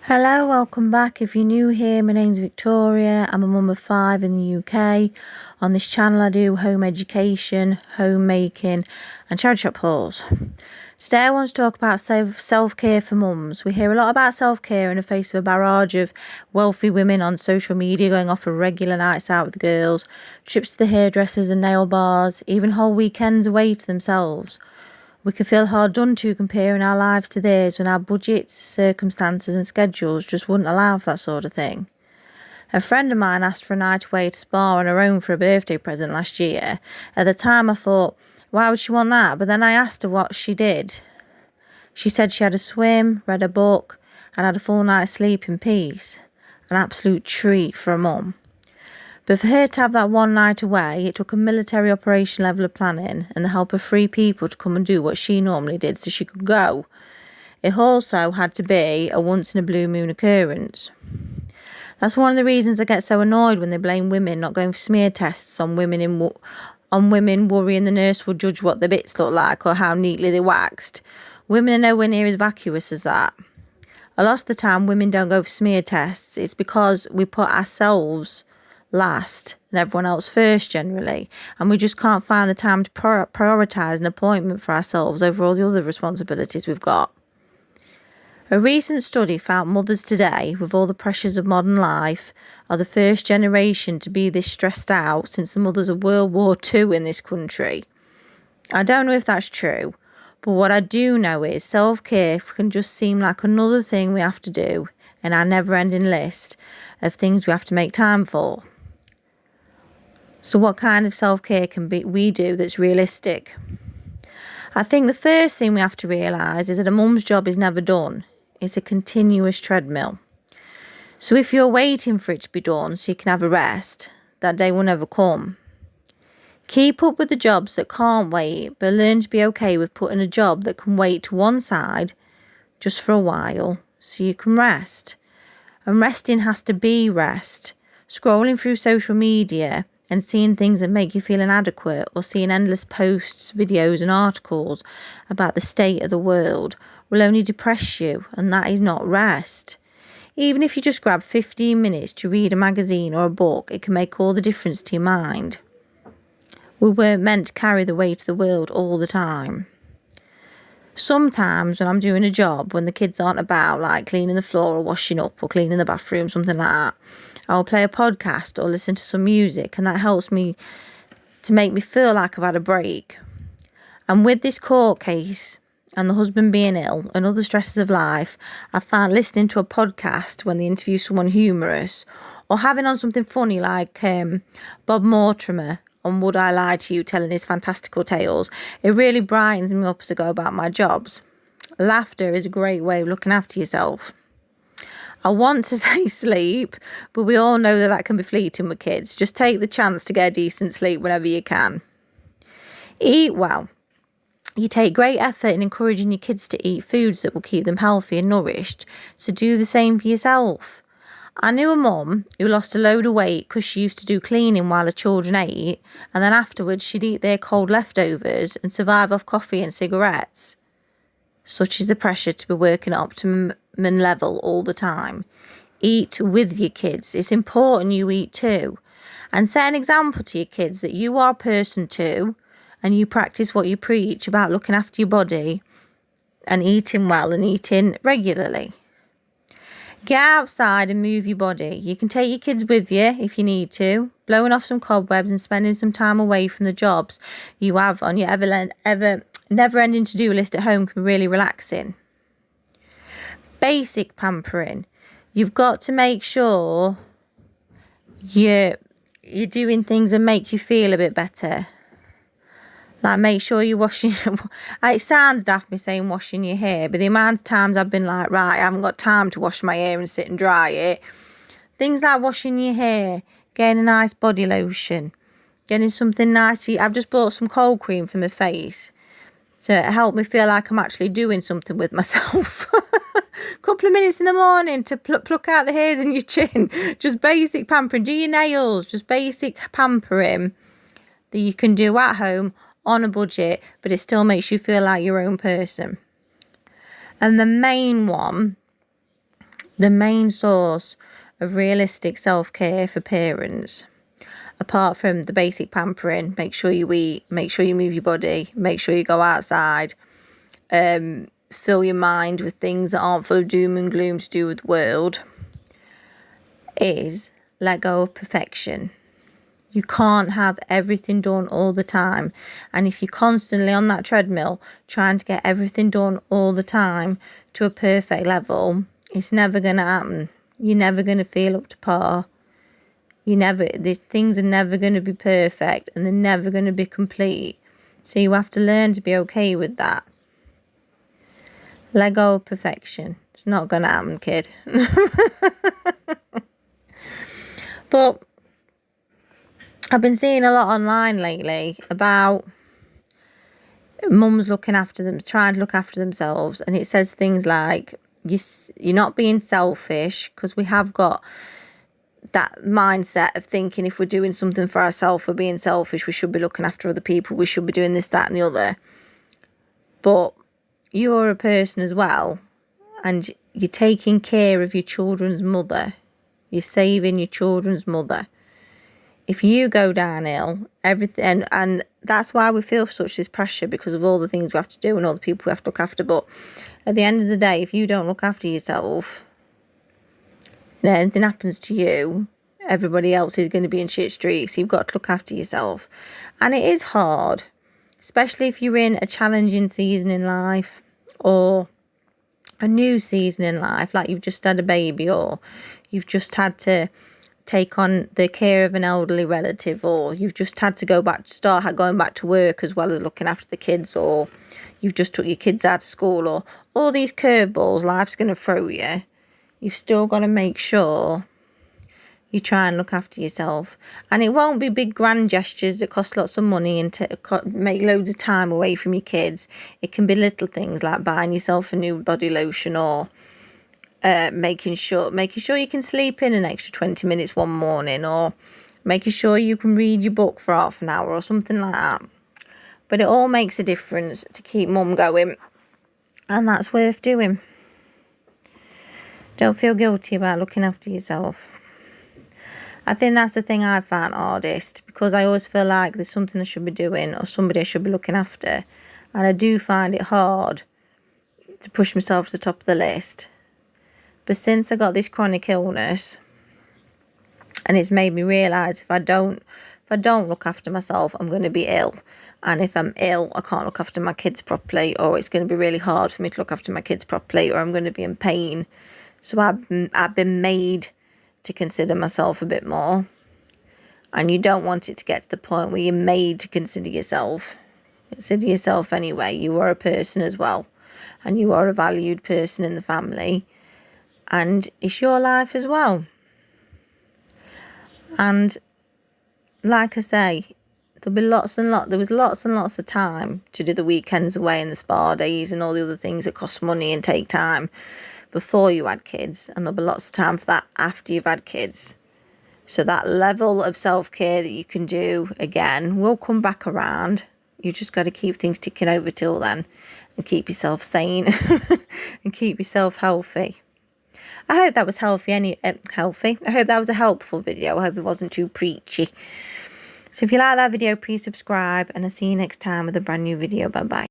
Hello, welcome back. If you're new here, my name's Victoria. I'm a mum of 5 in the UK. On this channel I do home education, homemaking and charity shop hauls. Today I want to talk about self-care for mums. We hear a lot about self-care in the face of a barrage of wealthy women on social media going off for regular nights out with the girls, trips to the hairdressers and nail bars, even whole weekends away to themselves. We can feel hard done to comparing our lives to theirs when our budgets, circumstances and schedules just wouldn't allow for that sort of thing. A friend of mine asked for a night away to Spa on her own for a birthday present last year. At the time I thought, why would she want that? But then I asked her what she did. She said she had a swim, read a book and had a full night's sleep in peace. An absolute treat for a mum. But for her to have that one night away, it took a military operation level of planning and the help of 3 people to come and do what she normally did so she could go. It also had to be a once in a blue moon occurrence. That's one of the reasons I get so annoyed when they blame women not going for smear tests on women worrying the nurse will judge what their bits look like or how neatly they're waxed. Women are nowhere near as vacuous as that. A lot of the time women don't go for smear tests. It's because we put ourselves last and everyone else first generally, and we just can't find the time to prioritise an appointment for ourselves over all the other responsibilities we've got. A recent study found mothers today, with all the pressures of modern life, are the first generation to be this stressed out since the mothers of World War II in this country. I don't know if that's true, but what I do know is self-care can just seem like another thing we have to do in our never-ending list of things we have to make time for. So what kind of self-care can we do that's realistic? I think the first thing we have to realise is that a mum's job is never done. It's a continuous treadmill. So if you're waiting for it to be done so you can have a rest, that day will never come. Keep up with the jobs that can't wait, but learn to be okay with putting a job that can wait to one side just for a while so you can rest. And resting has to be rest. Scrolling through social media and seeing things that make you feel inadequate, or seeing endless posts, videos and articles about the state of the world will only depress you, and that is not rest. Even if you just grab 15 minutes to read a magazine or a book, it can make all the difference to your mind. We weren't meant to carry the weight of the world all the time. Sometimes when I'm doing a job, when the kids aren't about, like cleaning the floor or washing up or cleaning the bathroom, something like that, I'll play a podcast or listen to some music, and that helps me to make me feel like I've had a break. And with this court case and the husband being ill and other stresses of life, I found listening to a podcast when they interview someone humorous, or having on something funny like Bob Mortimer on Would I Lie to You telling his fantastical tales, it really brightens me up as I go about my jobs. Laughter is a great way of looking after yourself. I want to say sleep, but we all know that can be fleeting with kids. Just take the chance to get a decent sleep whenever you can. Eat well. You take great effort in encouraging your kids to eat foods that will keep them healthy and nourished, so do the same for yourself. I knew a mum who lost a load of weight because she used to do cleaning while the children ate, and then afterwards she'd eat their cold leftovers and survive off coffee and cigarettes. Such is the pressure to be working at optimum level all the time. Eat with your kids. It's important you eat too. And set an example to your kids that you are a person too, and you practice what you preach about looking after your body and eating well and eating regularly. Get outside and move your body. You can take your kids with you if you need to. Blowing off some cobwebs and spending some time away from the jobs you have on your never-ending to-do list at home can be really relaxing. Basic pampering. You've got to make sure you're doing things that make you feel a bit better. Like make sure you're washing. It sounds daft me saying washing your hair, but the amount of times I've been like, right, I haven't got time to wash my hair and sit and dry it. Things like washing your hair, getting a nice body lotion, getting something nice for you. I've just bought some cold cream for my face to help me feel like I'm actually doing something with myself. Couple of minutes in the morning to pluck out the hairs in your chin. Just basic pampering. Do your nails. Just basic pampering that you can do at home on a budget, but it still makes you feel like your own person. And the main one the main source of realistic self-care for parents, apart from the basic pampering, make sure you eat, make sure you move your body, make sure you go outside, fill your mind with things that aren't full of doom and gloom to do with the world, is let go of perfection. You can't have everything done all the time. And if you're constantly on that treadmill trying to get everything done all the time to a perfect level, it's never going to happen. You're never going to feel up to par. These things are never going to be perfect, and they're never going to be complete. So you have to learn to be okay with that. Let go of perfection. It's not going to happen, kid. But I've been seeing a lot online lately about mums looking after them, trying to look after themselves. And it says things like, you're not being selfish, because we have got that mindset of thinking if we're doing something for ourselves, we're being selfish, we should be looking after other people, we should be doing this, that and the other. But you're a person as well, and you're taking care of your children's mother. You're saving your children's mother. If you go downhill, everything, and that's why we feel such this pressure, because of all the things we have to do and all the people we have to look after. But at the end of the day, if you don't look after yourself, and anything happens to you, everybody else is going to be in shit streaks. You've got to look after yourself. And it is hard, especially if you're in a challenging season in life, or a new season in life, like you've just had a baby, or you've just had to take on the care of an elderly relative, or you've just had to start going back to work as well as looking after the kids, or you've just took your kids out of school, or all these curveballs life's going to throw you. You've still got to make sure you try and look after yourself. And it won't be big grand gestures that cost lots of money and make loads of time away from your kids. It can be little things like buying yourself a new body lotion, or making sure you can sleep in an extra 20 minutes one morning, or making sure you can read your book for half an hour or something like that. But it all makes a difference to keep mum going, and that's worth doing. Don't feel guilty about looking after yourself. I think that's the thing I found hardest, because I always feel like there's something I should be doing or somebody I should be looking after, and I do find it hard to push myself to the top of the list. But since I got this chronic illness, and it's made me realise if I don't look after myself, I'm going to be ill. And if I'm ill, I can't look after my kids properly, or it's going to be really hard for me to look after my kids properly, or I'm going to be in pain. So I've been made to consider myself a bit more. And you don't want it to get to the point where you're made to consider yourself. Consider yourself anyway. You are a person as well. And you are a valued person in the family. And it's your life as well. And like I say, there was lots and lots of time to do the weekends away and the spa days and all the other things that cost money and take time before you had kids. And there'll be lots of time for that after you've had kids. So that level of self-care that you can do again will come back around. You just got to keep things ticking over till then, and keep yourself sane and keep yourself healthy. I hope that was healthy. I hope that was a helpful video. I hope it wasn't too preachy. So if you like that video, please subscribe, and I'll see you next time with a brand new video. Bye bye.